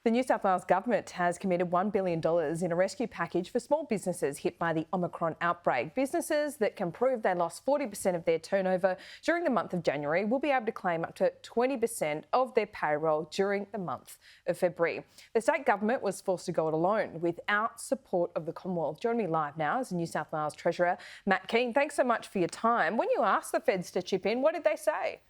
The New South Wales Government has committed $1 billion in a rescue package for small businesses hit by the Omicron outbreak. Businesses that can prove they lost 40% of their turnover during the month of January will be able to claim up to 20% of their payroll during the month of February. The state government was forced to go it alone without support of the Commonwealth. Joining me live now is New South Wales Treasurer Matt Kean. Thanks so much for your time. When you asked the feds to chip in, what did they say?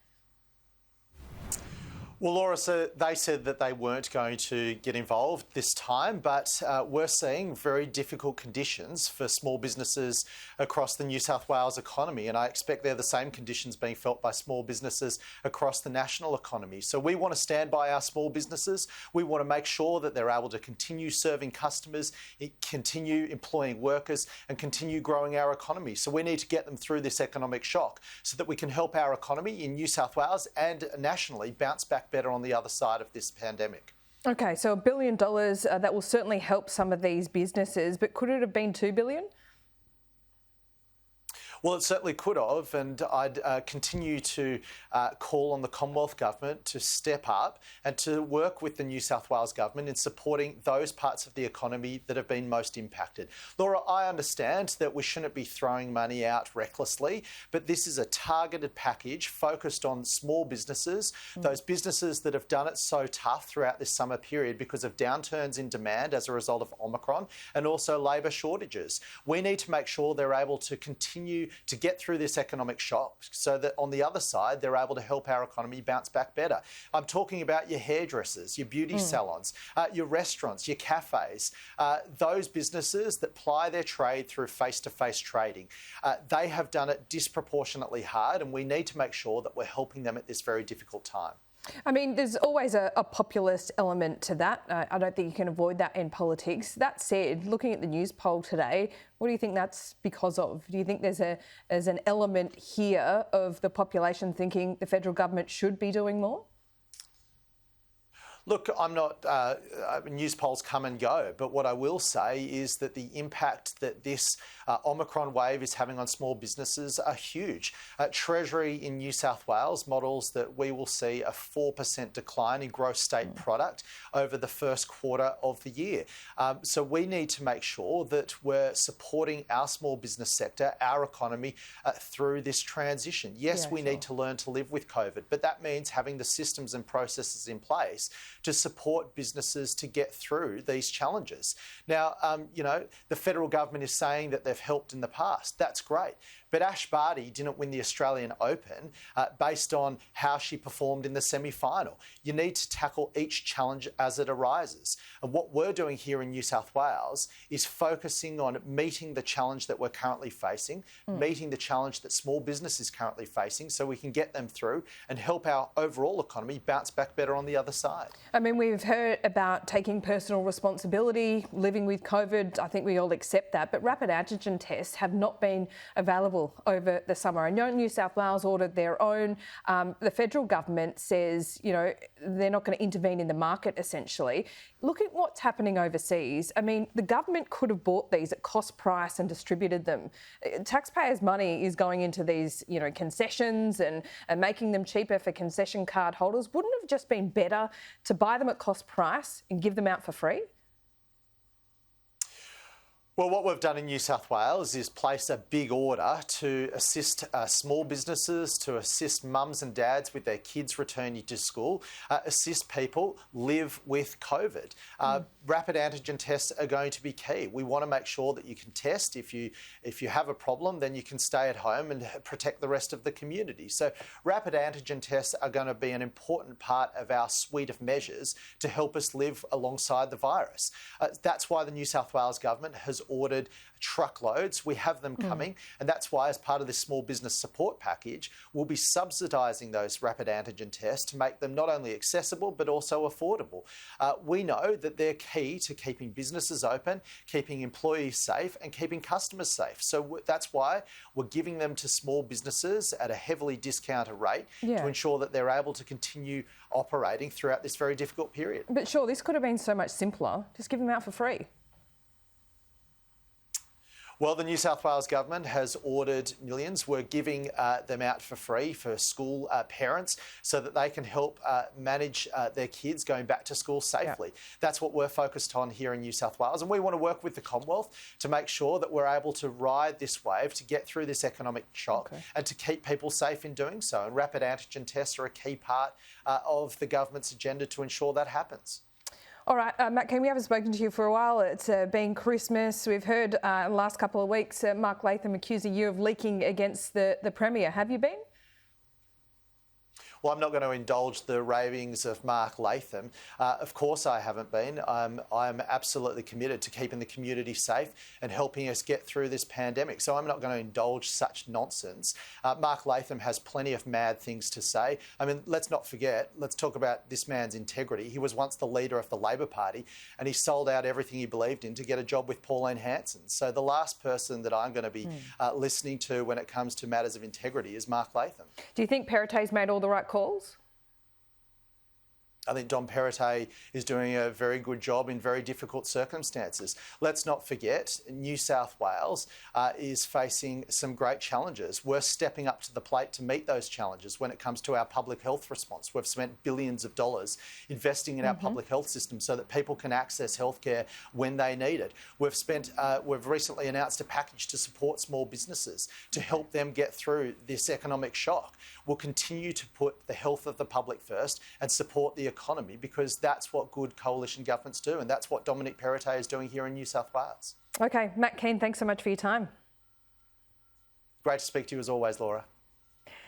Well, Laura, so they said that they weren't going to get involved this time, but we're seeing very difficult conditions for small businesses across the New South Wales economy, and I expect they're the same conditions being felt by small businesses across the national economy. So we want to stand by our small businesses. We want to make sure that they're able to continue serving customers, continue employing workers, and continue growing our economy. So we need to get them through this economic shock so that we can help our economy in New South Wales and nationally bounce back better on the other side of this pandemic. Okay, so $1 billion, that will certainly help some of these businesses, but could it have been $2 billion? Well, it certainly could have, and I'd continue to call on the Commonwealth Government to step up and to work with the New South Wales Government in supporting those parts of the economy that have been most impacted. Laura, I understand that we shouldn't be throwing money out recklessly, but this is a targeted package focused on small businesses, those businesses that have done it so tough throughout this summer period because of downturns in demand as a result of Omicron and also labour shortages. We need to make sure they're able to continue to get through this economic shock so that on the other side, they're able to help our economy bounce back better. I'm talking about your hairdressers, your beauty salons, your restaurants, your cafes, those businesses that ply their trade through face-to-face trading. They have done it disproportionately hard, and we need to make sure that we're helping them at this very difficult time. I mean, there's always a populist element to that. I don't think you can avoid that in politics. That said, looking at the news poll today, what do you think that's because of? Do you think there's an element here of the population thinking the federal government should be doing more? Look, I'm not, news polls come and go, but what I will say is that the impact that this Omicron wave is having on small businesses are huge. Treasury in New South Wales models that we will see a 4% decline in gross state product over the first quarter of the year. So we need to make sure that we're supporting our small business sector, our economy, through this transition. Yes, we need to learn to live with COVID, but that means having the systems and processes in place to support businesses to get through these challenges. Now, the federal government is saying that they've helped in the past. That's great. But Ash Barty didn't win the Australian Open based on how she performed in the semi-final. You need to tackle each challenge as it arises. And what we're doing here in New South Wales is focusing on meeting the challenge that we're currently facing, meeting the challenge that small business is currently facing so we can get them through and help our overall economy bounce back better on the other side. I mean, we've heard about taking personal responsibility, living with COVID. I think we all accept that. But rapid antigen tests have not been available over the summer. I know New South Wales ordered their own. The federal government says, they're not going to intervene in the market, essentially. Look at what's happening overseas. I mean, the government could have bought these at cost price and distributed them. Taxpayers' money is going into these, concessions and making them cheaper for concession card holders. Wouldn't it have just been better to buy them at cost price and give them out for free? Well, what we've done in New South Wales is place a big order to assist small businesses, to assist mums and dads with their kids returning to school, assist people live with COVID. Rapid antigen tests are going to be key. We want to make sure that you can test. If you have a problem, then you can stay at home and protect the rest of the community. So rapid antigen tests are going to be an important part of our suite of measures to help us live alongside the virus. That's why the New South Wales government has ordered truckloads. We have them coming, and that's why, as part of this small business support package, we'll be subsidising those rapid antigen tests to make them not only accessible but also affordable. We know that they're key to keeping businesses open, keeping employees safe, and keeping customers safe. So that's why we're giving them to small businesses at a heavily discounted rate to ensure that they're able to continue operating throughout this very difficult period. But sure, this could have been so much simpler. Just give them out for free. Well, the New South Wales government has ordered millions. We're giving them out for free for school parents so that they can help manage their kids going back to school safely. Yeah. That's what we're focused on here in New South Wales. And we want to work with the Commonwealth to make sure that we're able to ride this wave, to get through this economic shock and to keep people safe in doing so. And rapid antigen tests are a key part of the government's agenda to ensure that happens. All right, Matt Kean, we haven't spoken to you for a while. It's been Christmas. We've heard in the last couple of weeks Mark Latham accusing you of leaking against the Premier. Have you been? Well, I'm not going to indulge the ravings of Mark Latham. Of course I haven't been. I'm absolutely committed to keeping the community safe and helping us get through this pandemic. So I'm not going to indulge such nonsense. Mark Latham has plenty of mad things to say. I mean, let's not forget, let's talk about this man's integrity. He was once the leader of the Labor Party and he sold out everything he believed in to get a job with Pauline Hanson. So the last person that I'm going to be listening to when it comes to matters of integrity is Mark Latham. Do you think Perrottet's made all the right calls? I think Dom Perrottet is doing a very good job in very difficult circumstances. Let's not forget, New South Wales is facing some great challenges. We're stepping up to the plate to meet those challenges when it comes to our public health response. We've spent billions of dollars investing in our public health system so that people can access healthcare when they need it. We've recently announced a package to support small businesses to help them get through this economic shock. We'll continue to put the health of the public first and support the economy because that's what good coalition governments do and that's what Dominic Perrottet is doing here in New South Wales. Okay, Matt Kean, thanks so much for your time. Great to speak to you as always, Laura.